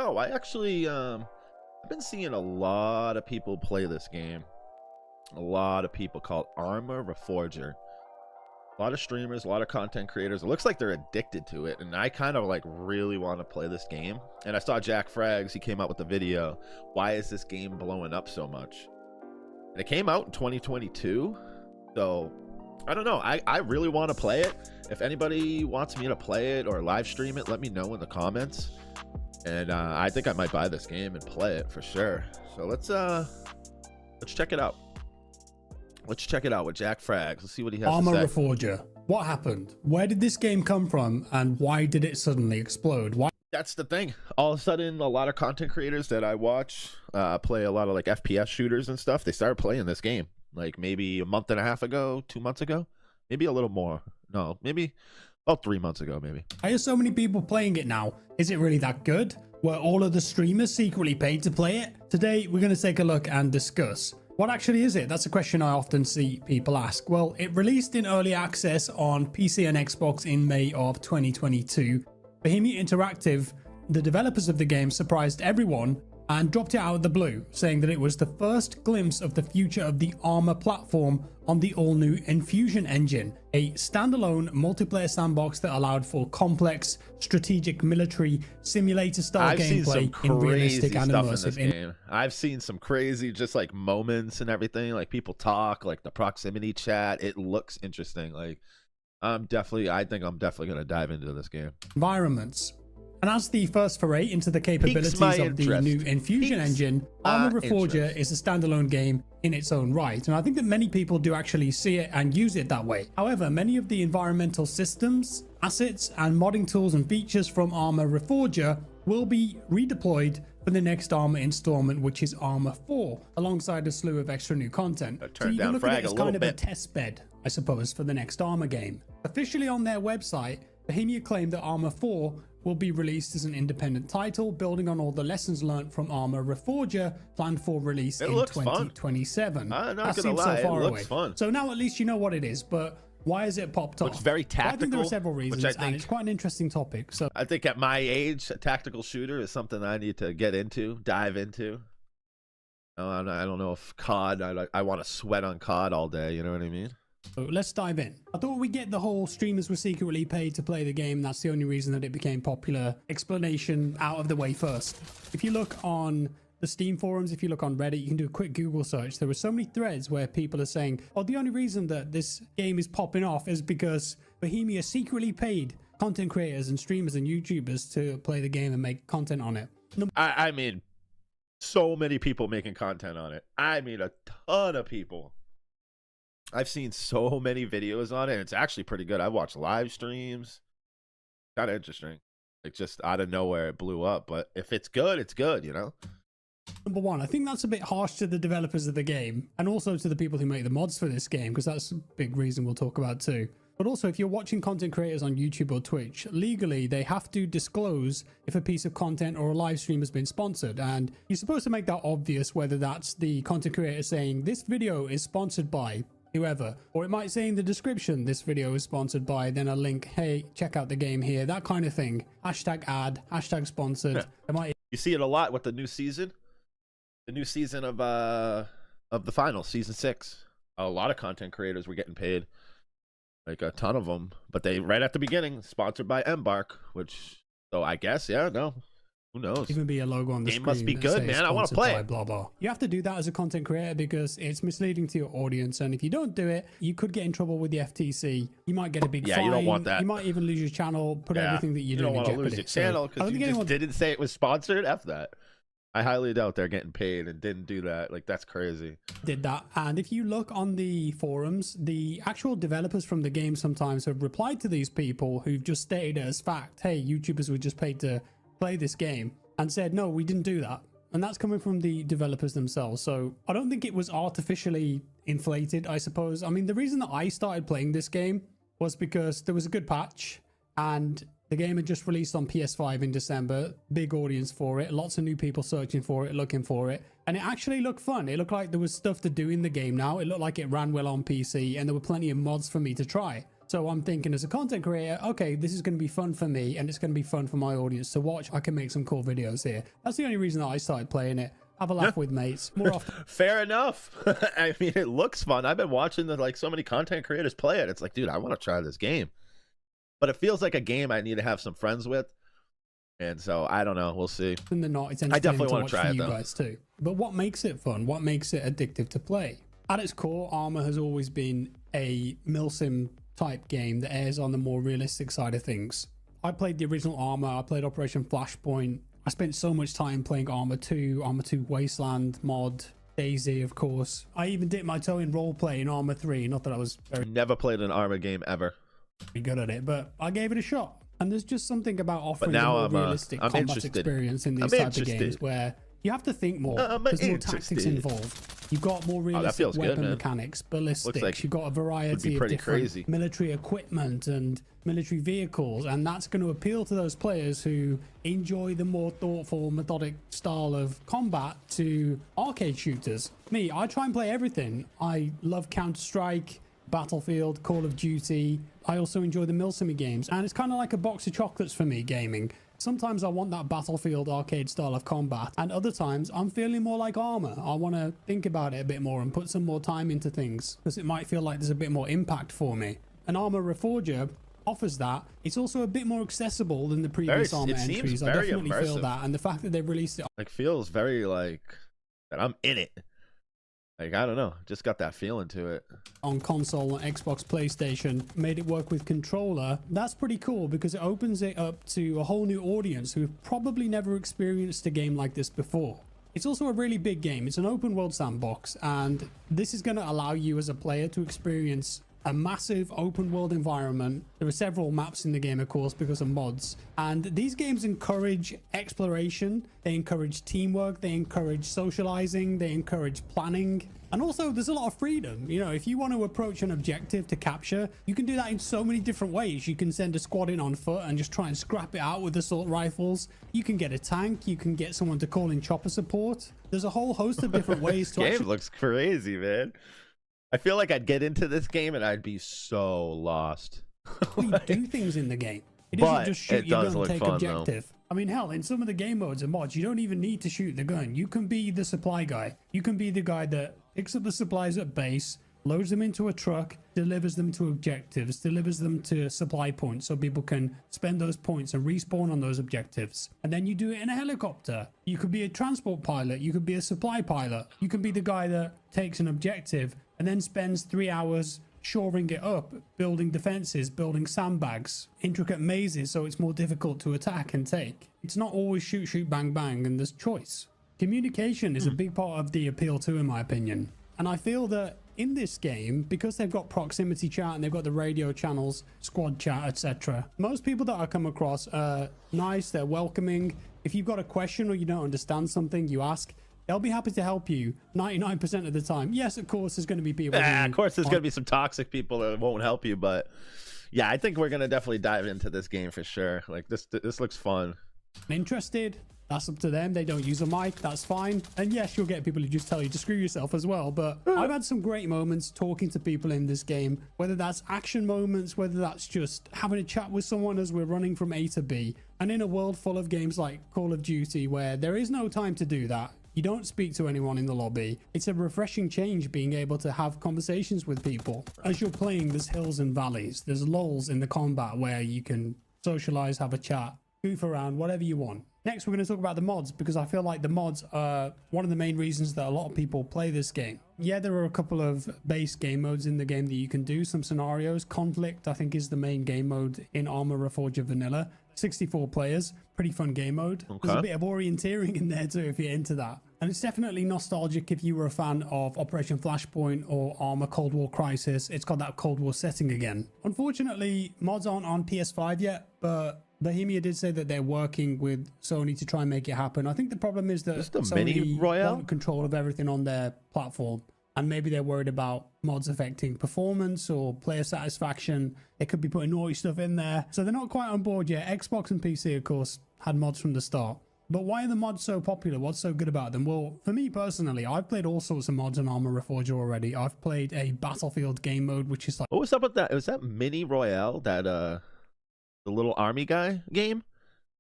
So I actually I've been seeing a lot of people play this game. A lot of people called Arma Reforger. A lot of streamers, a lot of content creators. It looks like they're addicted to it, and I kind of like really want to play this game. And I saw Jack Frags, he came out with the video, why is this game blowing up so much? And it came out in 2022, so I don't know. I really want to play it. If anybody wants me to play it or live stream it, let me know in the comments. And I think I might buy this game and play it for sure. So let's check it out. Let's check it out with Jack Frags. Let's see what he has Arma to say. Reforger. What happened? Where did this game come from, and why did it suddenly explode? Why? That's the thing. All of a sudden, a lot of content creators that I watch play a lot of like FPS shooters and stuff. They started playing this game like maybe a month and a half ago, 2 months ago, maybe a little more. No, maybe about 3 months ago, maybe. Why are so many people playing it now? Is it really that good? Were all of the streamers secretly paid to play it? Today, we're going to take a look and discuss. What actually is it? That's a question I often see people ask. Well, it released in early access on PC and Xbox in May of 2022. Bohemia Interactive, the developers of the game, surprised everyone and dropped it out of the blue, saying that it was the first glimpse of the future of the Arma platform on the all-new Infusion engine, a standalone multiplayer sandbox that allowed for complex, strategic military simulator-style gameplay in realistic and immersive. Game. I've seen some crazy, just like moments and everything, like people talk, like the proximity chat. It looks interesting. Like I think I'm definitely gonna dive into this game. Environments. And as the first foray into the capabilities of the new Infusion engine, Arma Reforger is a standalone game in its own right, and I think that many people do actually see it and use it that way. However, many of the environmental systems, assets, and modding tools and features from Arma Reforger will be redeployed for the next Arma installment, which is Arma 4, alongside a slew of extra new content. So you can look at it as kind of a test bed, I suppose, for the next Arma game. Officially on their website, Bohemia claimed that Arma 4 will be released as an independent title, building on all the lessons learned from Arma Reforger, planned for release in 2027. I'm not gonna lie, it looks fun. So now at least you know what it is, but why has it popped off? It's very tactical. Well, I think there are several reasons, and it's quite an interesting topic. So I think at my age, a tactical shooter is something I need to get into, dive into. I don't know if COD, I want to sweat on COD all day, you know what I mean? So let's dive in. I thought we get the whole streamers were secretly paid to play the game. That's the only reason that it became popular explanation out of the way first. If you look on the Steam forums, if you look on Reddit, you can do a quick Google search. There were so many threads where people are saying, oh, the only reason that this game is popping off is because Bohemia secretly paid content creators and streamers and YouTubers to play the game and make content on it. I mean, so many people making content on it. I mean, a ton of people. I've seen so many videos on it. It's actually pretty good. I watched live streams. Kind of interesting. Like just out of nowhere, it blew up. But if it's good, it's good, you know? Number one, I think that's a bit harsh to the developers of the game and also to the people who make the mods for this game, because that's a big reason we'll talk about too. But also, if you're watching content creators on YouTube or Twitch, legally, they have to disclose if a piece of content or a live stream has been sponsored. And you're supposed to make that obvious, whether that's the content creator saying this video is sponsored by whoever, or it might say in the description this video is sponsored by, then a link, hey, check out the game here, that kind of thing. Hashtag ad, hashtag sponsored. You see it a lot with the new season of the final season 6. A lot of content creators were getting paid, like a ton of them, but they right at the beginning sponsored by Embark, which, so I guess, yeah, no, who knows? Even be a logo on the screen. Game must be good, man. I want to play it. Blah blah. You have to do that as a content creator because it's misleading to your audience, and if you don't do it, you could get in trouble with the FTC. You might get a big fine. You don't want that. You might even lose your channel. Put everything that you're doing in jeopardy. You don't want to lose your channel because you just didn't say it was sponsored. F that. I highly doubt they're getting paid and didn't do that. Like, that's crazy. Did that. And if you look on the forums, the actual developers from the game sometimes have replied to these people who've just stated it as fact, hey, YouTubers were just paid to play this game, and said, no, we didn't do that. And that's coming from the developers themselves. So I don't think it was artificially inflated, I suppose. I mean, the reason that I started playing this game was because there was a good patch and the game had just released on PS5 in December. Big audience for it. Lots of new people searching for it, looking for it. And it actually looked fun. It looked like there was stuff to do in the game now. It looked like it ran well on PC and there were plenty of mods for me to try. So I'm thinking as a content creator, okay, this is going to be fun for me and it's going to be fun for my audience to watch. I can make some cool videos here. That's the only reason that I started playing it. Have a laugh with mates more often. Fair enough. I mean, it looks fun. I've been watching like so many content creators play it. It's like, dude, I want to try this game, but it feels like a game I need to have some friends with. And so I don't know. We'll see. And they're not. It's I definitely want to to try it, you though. guys too. But what makes it fun? What makes it addictive to play? At its core, Arma has always been a milsim type game that airs on the more realistic side of things. I played the original Arma. I played Operation Flashpoint. I spent so much time playing Arma 2, Arma 2 Wasteland mod, DayZ, of course. I even dipped my toe in roleplay in Arma 3. Not that I was never played an Arma game ever. Very good at it, but I gave it a shot. And there's just something about offering now a more realistic combat interested. experience in these type of games where you have to think more. There's more tactics involved. You've got more realistic weapon mechanics, ballistics. Like you've got a variety of different crazy military equipment and military vehicles, and that's going to appeal to those players who enjoy the more thoughtful, methodic style of combat to arcade shooters. Me, I try and play everything. I love Counter-Strike, Battlefield, Call of Duty. I also enjoy the milsim games, and it's kind of like a box of chocolates for me gaming. Sometimes I want that Battlefield arcade style of combat, and other times I'm feeling more like Arma. I want to think about it a bit more and put some more time into things because it might feel like there's a bit more impact for me. And Arma Reforger offers that. It's also a bit more accessible than the previous Arma entries. I definitely feel that, and the fact that they've released it like feels very like that I'm in it. Like, I don't know, just got that feeling to it. On console, Xbox, PlayStation, made it work with controller. That's pretty cool because it opens it up to a whole new audience who've probably never experienced a game like this before. It's also a really big game. It's an open world sandbox, and this is going to allow you as a player to experience a massive open world environment. There are several maps in the game, of course, because of mods, and these games encourage exploration, they encourage teamwork, they encourage socializing, they encourage planning, and also there's a lot of freedom. You know, if you want to approach an objective to capture, you can do that in so many different ways. You can send a squad in on foot and just try and scrap it out with assault rifles. You can get a tank, you can get someone to call in chopper support. There's a whole host of different ways to game looks crazy, man. I feel like I'd get into this game and I'd be so lost. You do things in the game. It isn't just shoot your gun and take objective. Though. I mean, hell, in some of the game modes and mods, you don't even need to shoot the gun. You can be the supply guy. You can be the guy that picks up the supplies at base, loads them into a truck, delivers them to objectives, delivers them to supply points so people can spend those points and respawn on those objectives. And then you do it in a helicopter. You could be a transport pilot. You could be a supply pilot. You could be the guy that takes an objective and then spends 3 hours shoring it up, building defenses, building sandbags, intricate mazes so it's more difficult to attack and take. It's not always shoot, shoot, bang, bang, and there's choice. Communication is a big part of the appeal too, in my opinion. And I feel that in this game, because they've got proximity chat and they've got the radio channels, squad chat, etc., most people that I come across are nice, they're welcoming. If you've got a question or you don't understand something, you ask. They'll be happy to help you 99% of the time. Yes, of course, there's going to be people. Yeah, of course, there's going to be some toxic people that won't help you. But yeah, I think we're going to definitely dive into this game for sure. Like this looks fun. Interested? That's up to them. They don't use a mic. That's fine. And yes, you'll get people who just tell you to screw yourself as well. But I've had some great moments talking to people in this game, whether that's action moments, whether that's just having a chat with someone as we're running from A to B. And in a world full of games like Call of Duty, where there is no time to do that, you don't speak to anyone in the lobby. It's a refreshing change being able to have conversations with people. As you're playing, there's hills and valleys. There's lulls in the combat where you can socialize, have a chat, goof around, whatever you want. Next, we're going to talk about the mods, because I feel like the mods are one of the main reasons that a lot of people play this game. Yeah, there are a couple of base game modes in the game that you can do, some scenarios. Conflict, I think, is the main game mode in Arma Reforger Vanilla. 64 players, pretty fun game mode. Okay. There's a bit of orienteering in there too if you're into that. And it's definitely nostalgic if you were a fan of Operation Flashpoint or Arma Cold War Crisis. It's got that Cold War setting again. Unfortunately, mods aren't on PS5 yet, but Bohemia did say that they're working with Sony to try and make it happen. I think the problem is that Sony want control of everything on their platform, and maybe they're worried about mods affecting performance or player satisfaction. They could be putting naughty stuff in there, so they're not quite on board yet. Xbox and PC, of course, had mods from the start. But why are the mods so popular? What's so good about them? Well, for me personally, I've played all sorts of mods on Arma Reforger already. I've played a Battlefield game mode, which is like... What was up with that? Was that Mini Royale, that the little army guy game?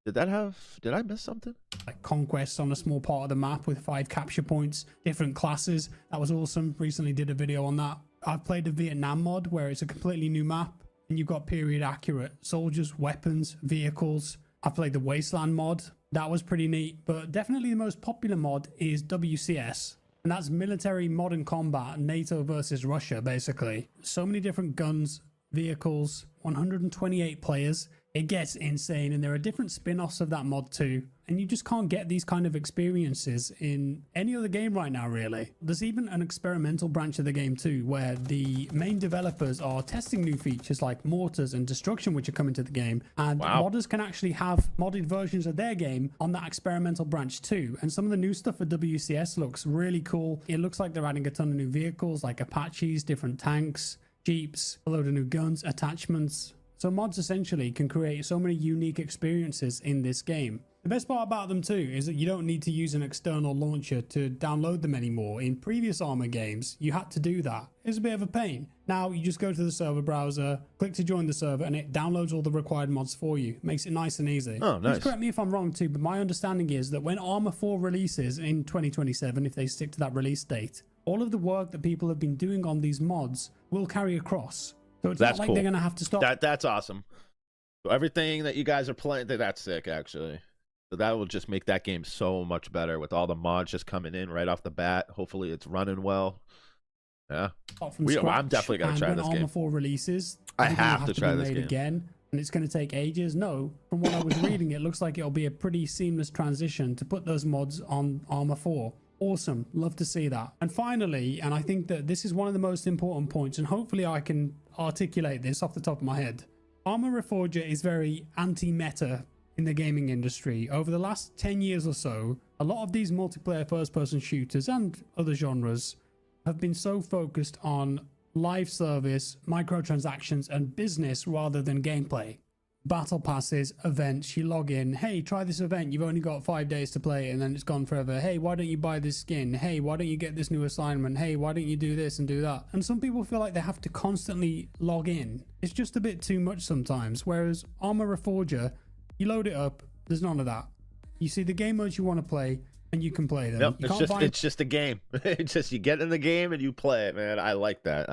Did I miss something? Like conquests on a small part of the map with 5 capture points, different classes. That was awesome. Recently did a video on that. I've played the Vietnam mod where it's a completely new map and you've got period accurate soldiers, weapons, vehicles. I've played the Wasteland mod. That was pretty neat, but definitely the most popular mod is WCS. And that's military modern combat, NATO versus Russia, basically. So many different guns, vehicles, 128 players. It gets insane, and there are different spin-offs of that mod too, and you just can't get these kind of experiences in any other game right now, really. There's even an experimental branch of the game too, where the main developers are testing new features like mortars and destruction, which are coming to the game, and modders can actually have modded versions of their game on that experimental branch too. And some of the new stuff for WCS looks really cool. It looks like they're adding a ton of new vehicles like Apaches, different tanks, jeeps, a load of new guns, attachments. So mods essentially can create so many unique experiences in this game. The best part about them too is that you don't need to use an external launcher to download them anymore. In previous Arma games, you had to do that. It's a bit of a pain. Now you just go to the server browser, click to join the server, and it downloads all the required mods for you. Makes it nice and easy. Oh, nice. Please correct me if I'm wrong too, but my understanding is that when Arma 4 releases in 2027, if they stick to that release date, all of the work that people have been doing on these mods will carry across. So it's not like they're going to have to stop. That's awesome. So everything that you guys are playing, that's sick, actually. So that will just make that game so much better with all the mods just coming in right off the bat. Hopefully it's running well. Yeah. I'm definitely going to try this game. When Arma 4 releases, I have to try this game. Again, and it's going to take ages. No, from what I was reading, it looks like it'll be a pretty seamless transition to put those mods on Arma 4. Awesome. Love to see that. And finally, and I think that this is one of the most important points, and hopefully I can articulate this off the top of my head. Arma Reforger is very anti-meta in the gaming industry. Over the last 10 years or so, a lot of these multiplayer first-person shooters and other genres have been so focused on live service, microtransactions, and business rather than gameplay. Battle passes, events, you log in, hey, try this event, you've only got 5 days to play it and then it's gone forever. Hey, why don't you buy this skin? Hey, why don't you get this new assignment? Hey, why don't you do this and do that? And some people feel like they have to constantly log in. It's just a bit too much sometimes, whereas Arma Reforger, you load it up, there's none of that. You see the game modes you want to play and you can play them. Yep, it's just a game. It's just you get in the game and you play it, man. I like that.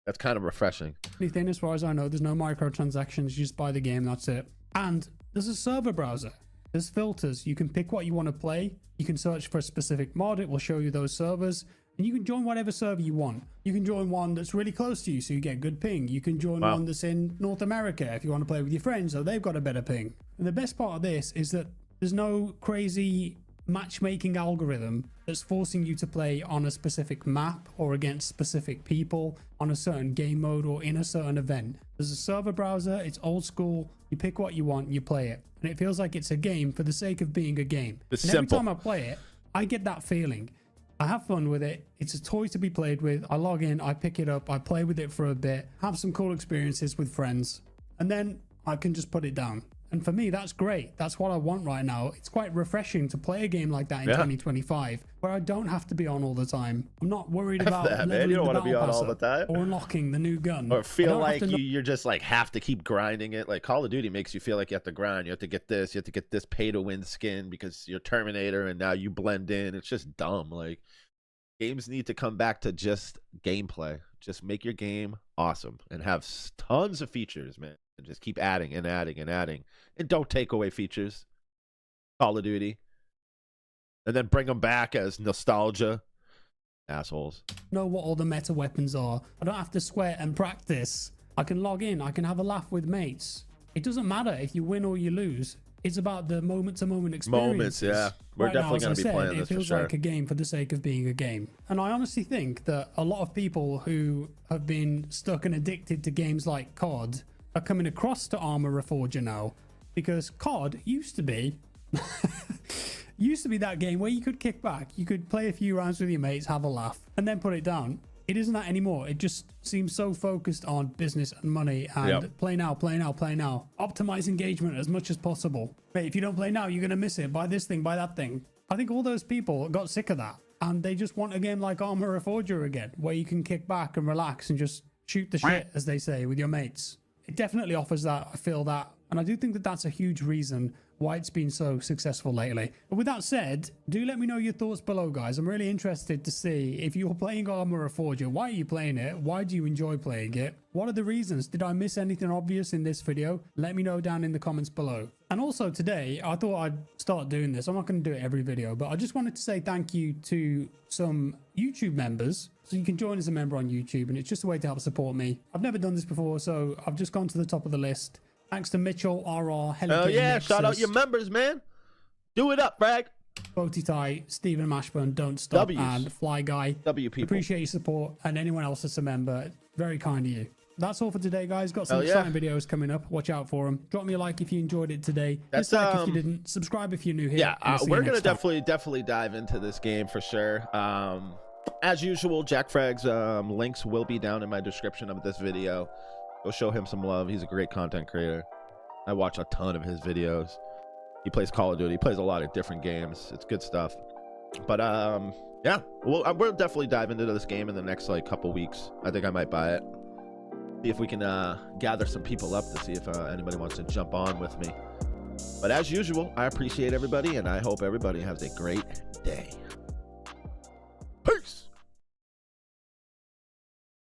That's kind of refreshing. Anything, as far as I know, there's no microtransactions. You just buy the game, that's it. And there's a server browser. There's filters. You can pick what you want to play. You can search for a specific mod. It will show you those servers. And you can join whatever server you want. You can join one that's really close to you, so you get good ping. You can join one that's in North America if you want to play with your friends, so they've got a better ping. And the best part of this is that there's no crazy matchmaking algorithm that's forcing you to play on a specific map or against specific people on a certain game mode or in a certain event. There's a server browser, it's old school, you pick what you want, you play it, and it feels like it's a game for the sake of being a game. It's and simple. Every time I play it, I get that feeling. I have fun with it. It's a toy to be played with. I log in, I pick it up, I play with it for a bit, have some cool experiences with friends, and then I can just put it down. And for me, that's great. That's what I want right now. It's quite refreshing to play a game like that in 2025, where I don't have to be on all the time. I'm not worried about that, man. You don't want to be on all the time. Or unlocking the new gun. Or feel like you're just like have to keep grinding it. Like Call of Duty makes you feel like you have to grind. You have to get this. You have to get this pay-to-win skin because you're Terminator and now you blend in. It's just dumb. Like games need to come back to just gameplay. Just make your game awesome and have tons of features, man. And just keep adding and adding and adding. And don't take away features. Call of Duty. And then bring them back as nostalgia. Assholes. Know what all the meta weapons are. I don't have to sweat and practice. I can log in. I can have a laugh with mates. It doesn't matter if you win or you lose. It's about the moment-to-moment experience. Moments, yeah. We're definitely going to be playing this for sure. It feels like a game for the sake of being a game. And I honestly think that a lot of people who have been stuck and addicted to games like COD are coming across to Arma Reforger now, because COD used to be that game where you could kick back, you could play a few rounds with your mates, have a laugh, and then put it down. it isn't that anymore. It just seems so focused on business and money and play now, play now, play now. Optimize engagement as much as possible. Hey, if you don't play now, you're going to miss it. Buy this thing, buy that thing. I think all those people got sick of that. And they just want a game like Arma Reforger again, where you can kick back and relax and just shoot the shit, as they say, with your mates. It definitely offers that. I feel that. And I do think that that's a huge reason why it's been so successful lately. But with that said, do let me know your thoughts below, guys. I'm really interested to see if you're playing Arma Reforger. Why are you playing it? Why do you enjoy playing it? What are the reasons? Did I miss anything obvious in this video? Let me know down in the comments below. And also today, I thought I'd start doing this. I'm not going to do it every video, but I just wanted to say thank you to some YouTube members. So you can join as a member on YouTube, and it's just a way to help support me. I've never done this before, so I've just gone to the top of the list. Thanks to Mitchell, RR, Heli. Oh yeah, shout out your members, man. Do it up, Frag. Boaty Stephen Mashburn, Don't Stop, and Fly Guy. People. Appreciate your support, and anyone else that's a member. Very kind of you. That's all for today, guys. Got some exciting videos coming up. Watch out for them. Drop me a like if you enjoyed it today. Dislike if you didn't. Subscribe if you're new here. Yeah, we're gonna definitely dive into this game for sure. As usual, Jack Frag's links will be down in my description of this video. Go show him some love. He's a great content creator. I watch a ton of his videos. He plays Call of Duty. He plays a lot of different games. It's good stuff. But yeah, we'll definitely dive into this game in the next like couple weeks. I think I might buy it. See if we can gather some people up to see if anybody wants to jump on with me. But as usual, I appreciate everybody, and I hope everybody has a great day.